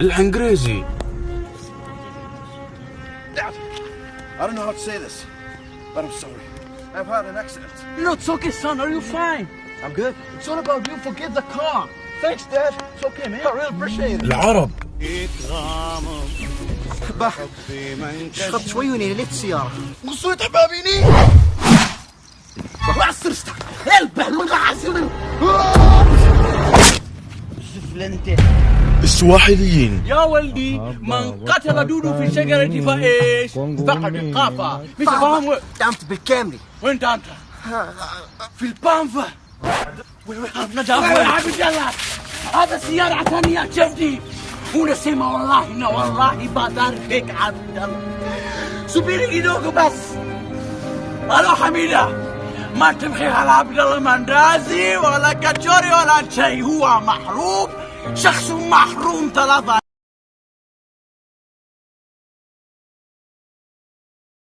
العنقريزي. Dad, I don't know how to say this, but I'm sorry. I've had an accident. No, it's okay, son. Are you fine? I'm good. It's all about you. Forget the car. Thanks, Dad. It's okay, man. I really appreciate it. العرب. بح شخبت شوي ونيني ليه السيارة؟ قصويت حبابيني. وعصرست. البه وعصر. زفلنتي. السواحليين. يا ولدي من قتل دودو في شجرة فايش فقد قافا. مش فاهم دعمت بالكامل. وين انت؟ في البانفا. نجاح يا عبد الله. هذا سيارة عتانية شفتي. ونسيمة والله إنه والله بقدر فيك عبد الله. سبيري إيدوك بس. ألو حميدة ما تبخي على عبد الله مندازي ولا كاتشوري ولا شيء. هو محروم، شخص محروم 3